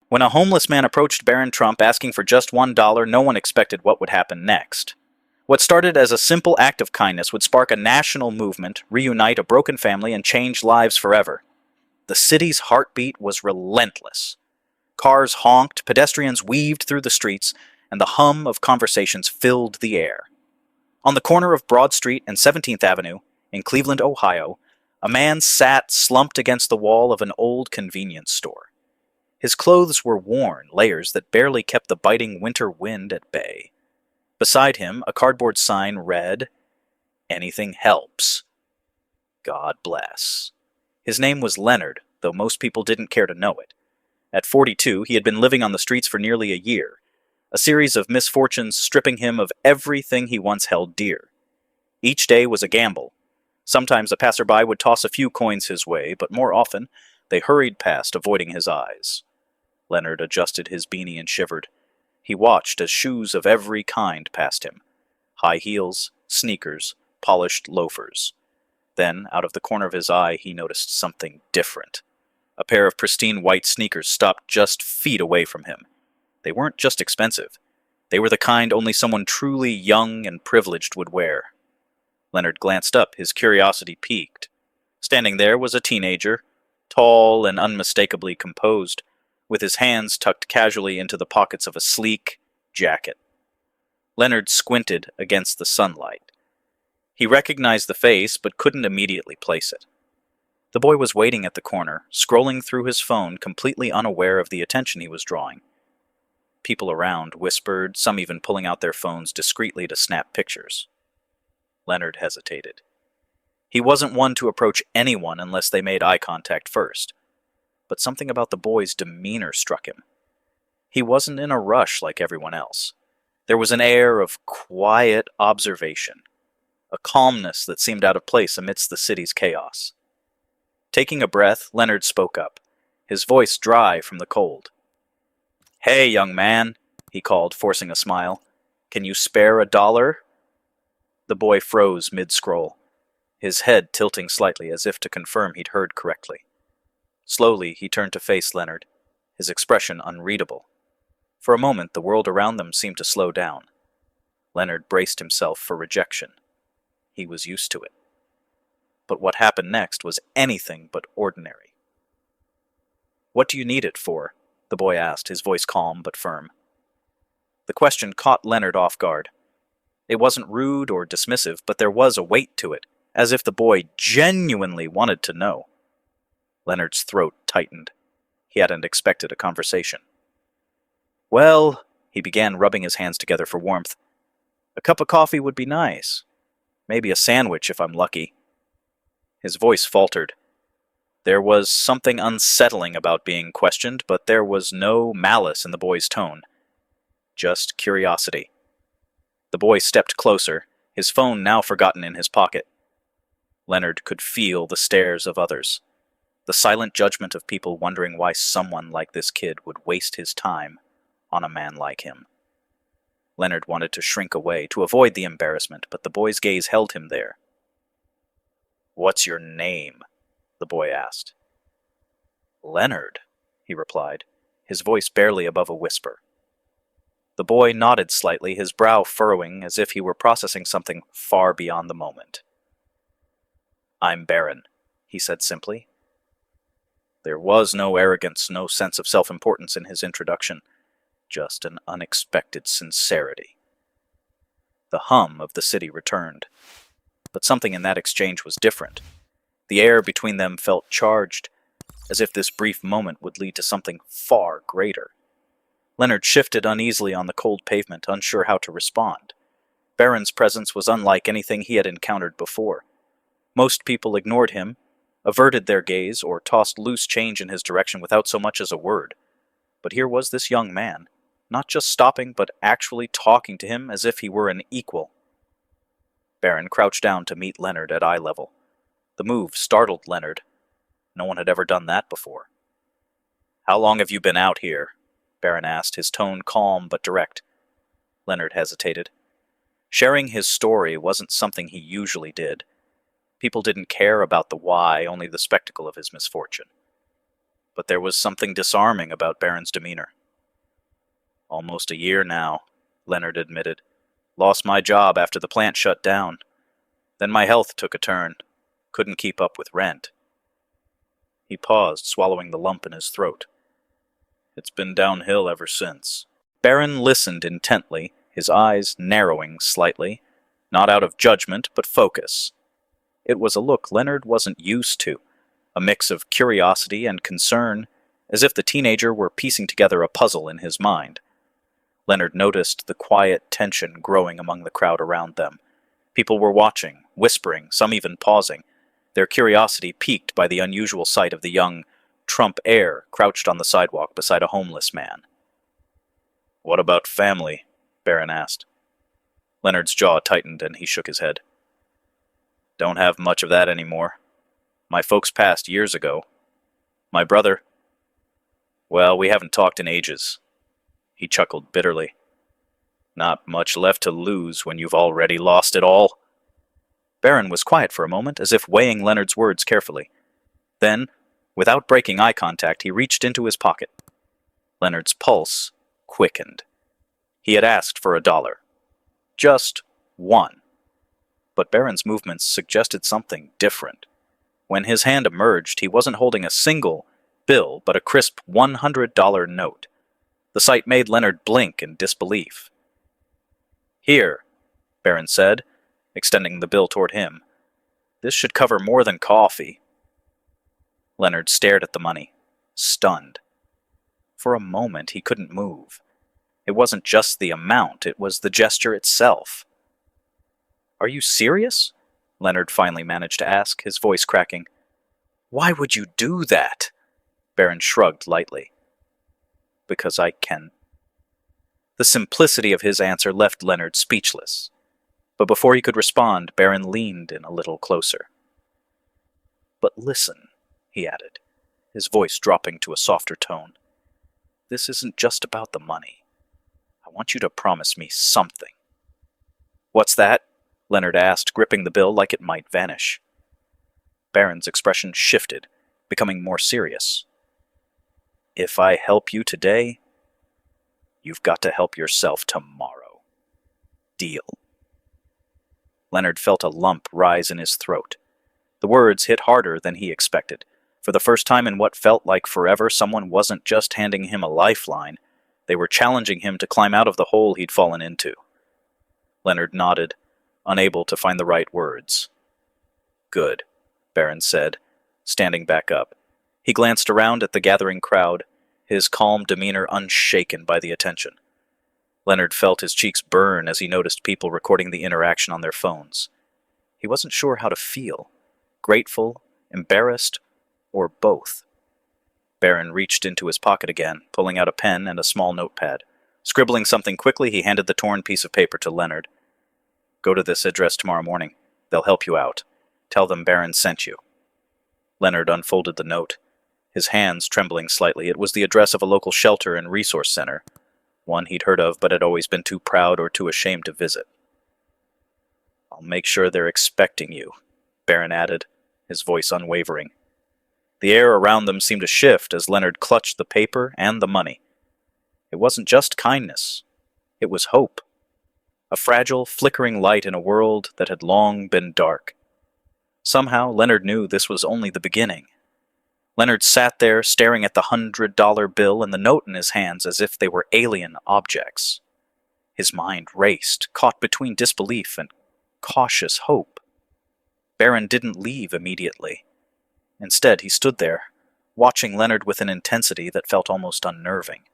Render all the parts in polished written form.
When a homeless man approached Barron Trump asking for just $1, no one expected what would happen next. What started as a simple act of kindness would spark a national movement, reunite a broken family, and change lives forever. The city's heartbeat was relentless. Cars honked, pedestrians weaved through the streets, and the hum of conversations filled the air. On the corner of Broad Street and 17th Avenue, in Cleveland, Ohio, a man sat slumped against the wall of an old convenience store. His clothes were worn, layers that barely kept the biting winter wind at bay. Beside him, a cardboard sign read, "Anything helps. God bless." His name was Leonard, though most people didn't care to know it. At 42, he had been living on the streets for nearly a year, a series of misfortunes stripping him of everything he once held dear. Each day was a gamble. Sometimes a passerby would toss a few coins his way, but more often they hurried past, avoiding his eyes. Leonard adjusted his beanie and shivered. He watched as shoes of every kind passed him. High heels, sneakers, polished loafers. Then, out of the corner of his eye, he noticed something different. A pair of pristine white sneakers stopped just feet away from him. They weren't just expensive. They were the kind only someone truly young and privileged would wear. Leonard glanced up, his curiosity piqued. Standing there was a teenager, tall and unmistakably composed, with his hands tucked casually into the pockets of a sleek jacket. Leonard squinted against the sunlight. He recognized the face, but couldn't immediately place it. The boy was waiting at the corner, scrolling through his phone, completely unaware of the attention he was drawing. People around whispered, some even pulling out their phones discreetly to snap pictures. Leonard hesitated. He wasn't one to approach anyone unless they made eye contact first. But something about the boy's demeanor struck him. He wasn't in a rush like everyone else. There was an air of quiet observation, a calmness that seemed out of place amidst the city's chaos. Taking a breath, Leonard spoke up, his voice dry from the cold. "Hey, young man," he called, forcing a smile. "Can you spare $1?" The boy froze mid-scroll, his head tilting slightly as if to confirm he'd heard correctly. Slowly, he turned to face Leonard, his expression unreadable. For a moment, the world around them seemed to slow down. Leonard braced himself for rejection. He was used to it. But what happened next was anything but ordinary. "What do you need it for?" the boy asked, his voice calm but firm. The question caught Leonard off guard. It wasn't rude or dismissive, but there was a weight to it, as if the boy genuinely wanted to know. Leonard's throat tightened. He hadn't expected a conversation. "Well," he began, rubbing his hands together for warmth, "a cup of coffee would be nice. Maybe a sandwich if I'm lucky." His voice faltered. There was something unsettling about being questioned, but there was no malice in the boy's tone. Just curiosity. The boy stepped closer, his phone now forgotten in his pocket. Leonard could feel the stares of others, the silent judgment of people wondering why someone like this kid would waste his time on a man like him. Leonard wanted to shrink away, to avoid the embarrassment, but the boy's gaze held him there. "What's your name?" the boy asked. "Leonard," he replied, his voice barely above a whisper. The boy nodded slightly, his brow furrowing as if he were processing something far beyond the moment. "I'm Barron," he said simply. There was no arrogance, no sense of self-importance in his introduction, just an unexpected sincerity. The hum of the city returned, but something in that exchange was different. The air between them felt charged, as if this brief moment would lead to something far greater. Leonard shifted uneasily on the cold pavement, unsure how to respond. Barron's presence was unlike anything he had encountered before. Most people ignored him, averted their gaze, or tossed loose change in his direction without so much as a word. But here was this young man, not just stopping, but actually talking to him as if he were an equal. Barron crouched down to meet Leonard at eye level. The move startled Leonard. No one had ever done that before. "How long have you been out here?" Barron asked, his tone calm but direct. Leonard hesitated. Sharing his story wasn't something he usually did. People didn't care about the why, only the spectacle of his misfortune. but there was something disarming about Barron's demeanor. "Almost a year now," Leonard admitted. "Lost my job after the plant shut down. Then my health took a turn. Couldn't keep up with rent." He paused, swallowing the lump in his throat. "It's been downhill ever since." Barron listened intently, his eyes narrowing slightly, not out of judgment, but focus. It was a look Leonard wasn't used to, a mix of curiosity and concern, as if the teenager were piecing together a puzzle in his mind. Leonard noticed the quiet tension growing among the crowd around them. People were watching, whispering, some even pausing, their curiosity piqued by the unusual sight of the young Trump heir crouched on the sidewalk beside a homeless man. "What about family?" Barron asked. Leonard's jaw tightened and he shook his head. "Don't have much of that anymore. My folks passed years ago. My brother, well, we haven't talked in ages." He chuckled bitterly. "Not much left to lose when you've already lost it all." Barron was quiet for a moment, as if weighing Leonard's words carefully. Then, without breaking eye contact, he reached into his pocket. Leonard's pulse quickened. He had asked for $1. Just one. But Barron's movements suggested something different. When his hand emerged, he wasn't holding a single bill, but a crisp $100 note. The sight made Leonard blink in disbelief. "Here," Barron said, extending the bill toward him. "This should cover more than coffee." Leonard stared at the money, stunned. For a moment he couldn't move. It wasn't just the amount, it was the gesture itself. "Are you serious?" Leonard finally managed to ask, his voice cracking. "Why would you do that?" Barron shrugged lightly. "Because I can." The simplicity of his answer left Leonard speechless. But before he could respond, Barron leaned in a little closer. "But listen," he added, his voice dropping to a softer tone. "This isn't just about the money. I want you to promise me something." "What's that?" Leonard asked, gripping the bill like it might vanish. Barron's expression shifted, becoming more serious. "If I help you today, you've got to help yourself tomorrow. Deal?" Leonard felt a lump rise in his throat. The words hit harder than he expected. For the first time in what felt like forever, someone wasn't just handing him a lifeline. They were challenging him to climb out of the hole he'd fallen into. Leonard nodded, unable to find the right words. "Good," Barron said, standing back up. He glanced around at the gathering crowd, his calm demeanor unshaken by the attention. Leonard felt his cheeks burn as he noticed people recording the interaction on their phones. He wasn't sure how to feel, grateful, embarrassed, or both. Barron reached into his pocket again, pulling out a pen and a small notepad. Scribbling something quickly, he handed the torn piece of paper to Leonard. "Go to this address tomorrow morning. They'll help you out. Tell them Barron sent you." Leonard unfolded the note, his hands trembling slightly. It was the address of a local shelter and resource center, one he'd heard of but had always been too proud or too ashamed to visit. "I'll make sure they're expecting you," Barron added, his voice unwavering. The air around them seemed to shift as Leonard clutched the paper and the money. It wasn't just kindness. It was hope. A fragile, flickering light in a world that had long been dark. Somehow, Leonard knew this was only the beginning. Leonard sat there, staring at the $100 bill and the note in his hands as if they were alien objects. His mind raced, caught between disbelief and cautious hope. Barron didn't leave immediately. Instead, he stood there, watching Leonard with an intensity that felt almost unnerving.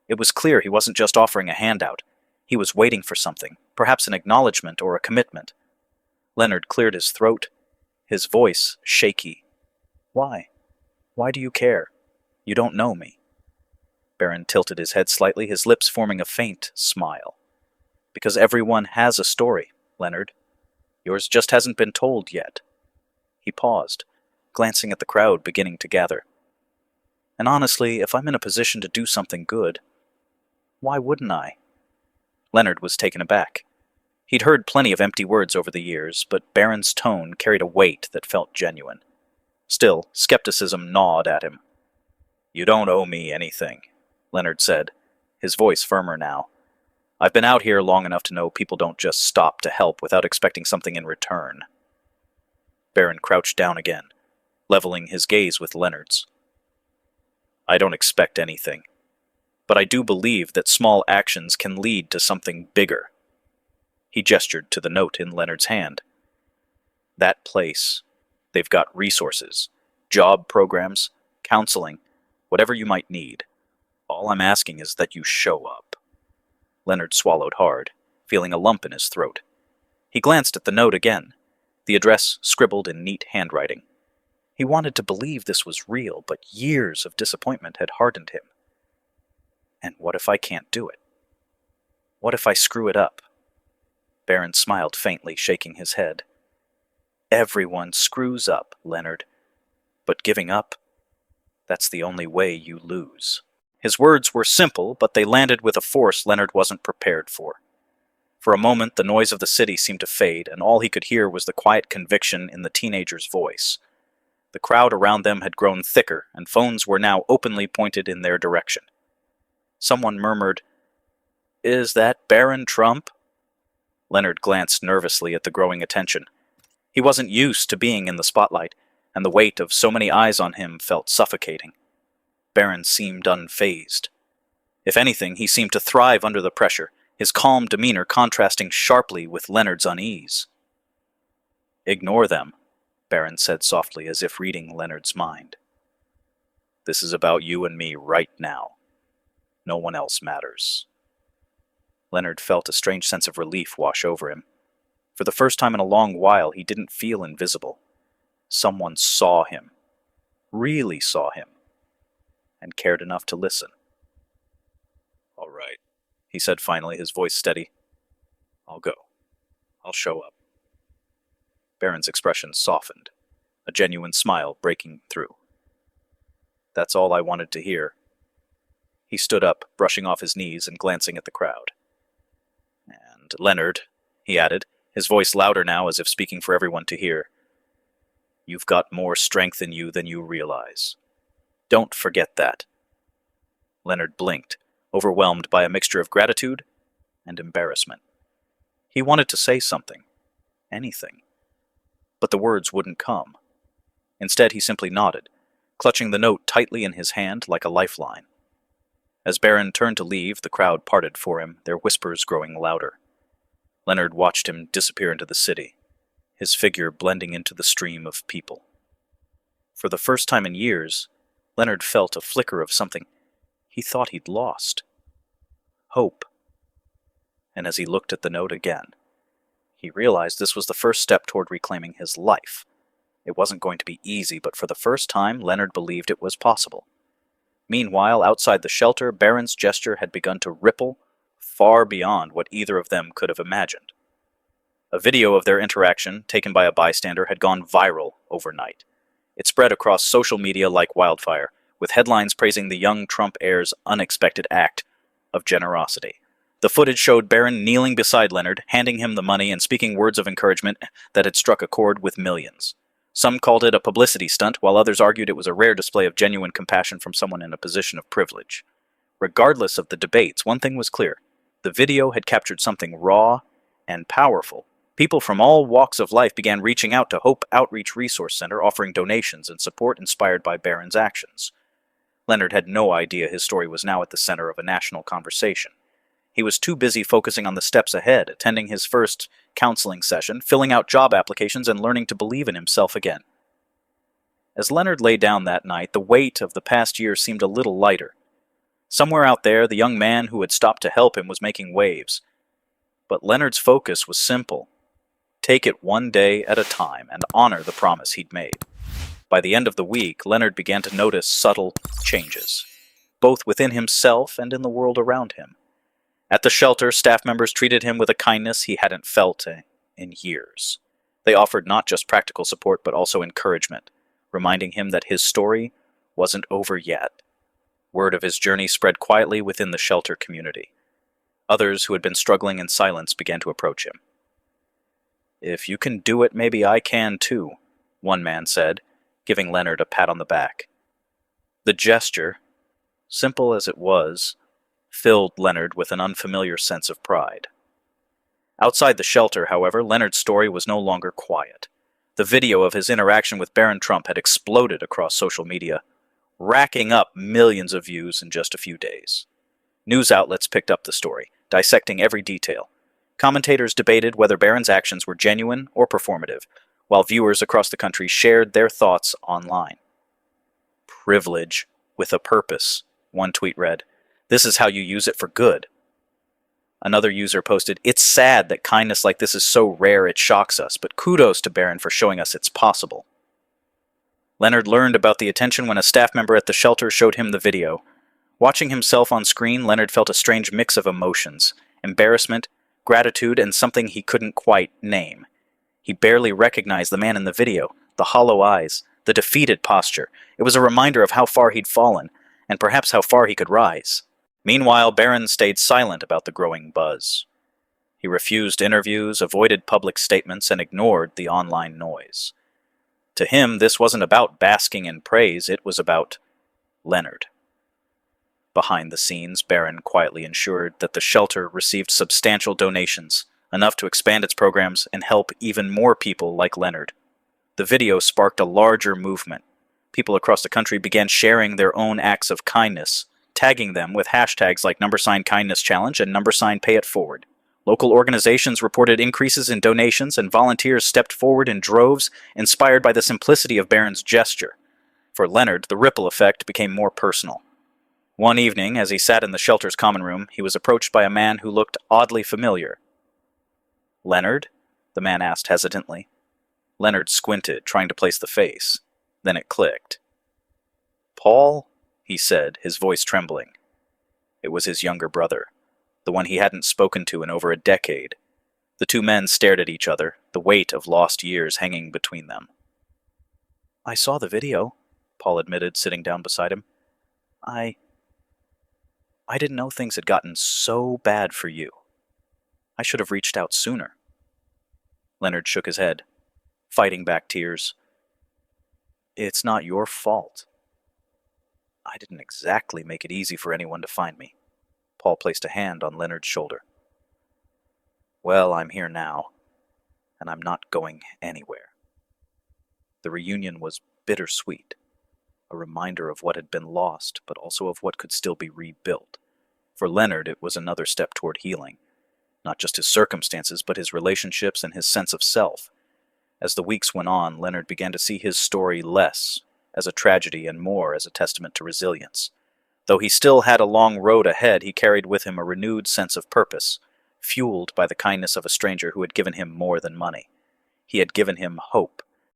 It was clear he wasn't just offering a handout. He was waiting for something, perhaps an acknowledgement or a commitment. Leonard cleared his throat, his voice shaky. "Why? Why do you care? You don't know me." Barron tilted his head slightly, his lips forming a faint smile. "Because everyone has a story, Leonard. Yours just hasn't been told yet." He paused, glancing at the crowd beginning to gather. "And honestly, if I'm in a position to do something good, why wouldn't I?" Leonard was taken aback. He'd heard plenty of empty words over the years, but Barron's tone carried a weight that felt genuine. Still, skepticism gnawed at him. You don't owe me anything, Leonard said, his voice firmer now. I've been out here long enough to know people don't just stop to help without expecting something in return. Barron crouched down again, leveling his gaze with Leonard's. I don't expect anything, but I do believe that small actions can lead to something bigger. He gestured to the note in Leonard's hand. That place, they've got resources, job programs, counseling, whatever you might need. All I'm asking is that you show up. Leonard swallowed hard, feeling a lump in his throat. He glanced at the note again, the address scribbled in neat handwriting. He wanted to believe this was real, but years of disappointment had hardened him. And what if I can't do it? What if I screw it up? Barron smiled faintly, shaking his head. Everyone screws up, Leonard. But giving up, that's the only way you lose. His words were simple, but they landed with a force Leonard wasn't prepared for. For a moment, the noise of the city seemed to fade, and all he could hear was the quiet conviction in the teenager's voice. The crowd around them had grown thicker, and phones were now openly pointed in their direction. Someone murmured, "Is that Barron Trump?" Leonard glanced nervously at the growing attention. He wasn't used to being in the spotlight, and the weight of so many eyes on him felt suffocating. Barron seemed unfazed. If anything, he seemed to thrive under the pressure, his calm demeanor contrasting sharply with Leonard's unease. "Ignore them," Barron said softly, as if reading Leonard's mind. "This is about you and me right now. No one else matters." Leonard felt a strange sense of relief wash over him. For the first time in a long while, he didn't feel invisible. Someone saw him, really saw him, and cared enough to listen. "All right," he said finally, his voice steady. "I'll go. I'll show up." Barron's expression softened, a genuine smile breaking through. "That's all I wanted to hear." He stood up, brushing off his knees and glancing at the crowd. "And Leonard," he added, his voice louder now as if speaking for everyone to hear, "you've got more strength in you than you realize. Don't forget that." Leonard blinked, overwhelmed by a mixture of gratitude and embarrassment. He wanted to say something, anything, but the words wouldn't come. Instead, he simply nodded, clutching the note tightly in his hand like a lifeline. As Barron turned to leave, the crowd parted for him, their whispers growing louder. Leonard watched him disappear into the city, his figure blending into the stream of people. For the first time in years, Leonard felt a flicker of something he thought he'd lost. Hope. And as he looked at the note again, he realized this was the first step toward reclaiming his life. It wasn't going to be easy, but for the first time, Leonard believed it was possible. Meanwhile, outside the shelter, Barron's gesture had begun to ripple far beyond what either of them could have imagined. A video of their interaction, taken by a bystander, had gone viral overnight. It spread across social media like wildfire, with headlines praising the young Trump heir's unexpected act of generosity. The footage showed Barron kneeling beside Leonard, handing him the money and speaking words of encouragement that had struck a chord with millions. Some called it a publicity stunt, while others argued it was a rare display of genuine compassion from someone in a position of privilege. Regardless of the debates, one thing was clear. The video had captured something raw and powerful. People from all walks of life began reaching out to Hope Outreach Resource Center, offering donations and support inspired by Barron's actions. Leonard had no idea his story was now at the center of a national conversation. He was too busy focusing on the steps ahead, attending his first counseling session, filling out job applications, and learning to believe in himself again. As Leonard lay down that night, the weight of the past year seemed a little lighter. Somewhere out there, the young man who had stopped to help him was making waves. But Leonard's focus was simple. Take it one day at a time and honor the promise he'd made. By the end of the week, Leonard began to notice subtle changes, both within himself and in the world around him. At the shelter, staff members treated him with a kindness he hadn't felt in years. They offered not just practical support, but also encouragement, reminding him that his story wasn't over yet. Word of his journey spread quietly within the shelter community. Others who had been struggling in silence began to approach him. "If you can do it, maybe I can too," one man said, giving Leonard a pat on the back. The gesture, simple as it was, filled Leonard with an unfamiliar sense of pride. Outside the shelter, however, Leonard's story was no longer quiet. The video of his interaction with Barron Trump had exploded across social media, racking up millions of views in just a few days. News outlets picked up the story, dissecting every detail. Commentators debated whether Barron's actions were genuine or performative, while viewers across the country shared their thoughts online. Privilege with a purpose, one tweet read. This is how you use it for good. Another user posted, it's sad that kindness like this is so rare it shocks us, but kudos to Barron for showing us it's possible. Leonard learned about the attention when a staff member at the shelter showed him the video. Watching himself on screen, Leonard felt a strange mix of emotions, embarrassment, gratitude, and something he couldn't quite name. He barely recognized the man in the video, the hollow eyes, the defeated posture. It was a reminder of how far he'd fallen, and perhaps how far he could rise. Meanwhile, Barron stayed silent about the growing buzz. He refused interviews, avoided public statements, and ignored the online noise. To him, this wasn't about basking in praise, it was about Leonard. Behind the scenes, Barron quietly ensured that the shelter received substantial donations, enough to expand its programs and help even more people like Leonard. The video sparked a larger movement. People across the country began sharing their own acts of kindness, tagging them with hashtags like #KindnessChallenge and #PayItForward. Local organizations reported increases in donations, and volunteers stepped forward in droves, inspired by the simplicity of Barron's gesture. For Leonard, the ripple effect became more personal. One evening, as he sat in the shelter's common room, he was approached by a man who looked oddly familiar. "Leonard?" the man asked hesitantly. Leonard squinted, trying to place the face. Then it clicked. "Paul?" he said, his voice trembling. It was his younger brother, the one he hadn't spoken to in over a decade. The two men stared at each other, the weight of lost years hanging between them. "I saw the video," Paul admitted, sitting down beside him. I didn't know things had gotten so bad for you. I should have reached out sooner." Leonard shook his head, fighting back tears. "It's not your fault. I didn't exactly make it easy for anyone to find me." Paul placed a hand on Leonard's shoulder. "Well, I'm here now, and I'm not going anywhere." The reunion was bittersweet, a reminder of what had been lost, but also of what could still be rebuilt. For Leonard, it was another step toward healing, not just his circumstances, but his relationships and his sense of self. As the weeks went on, Leonard began to see his story less as a tragedy and more as a testament to resilience. Though he still had a long road ahead, he carried with him a renewed sense of purpose, fueled by the kindness of a stranger who had given him more than money. He had given him hope.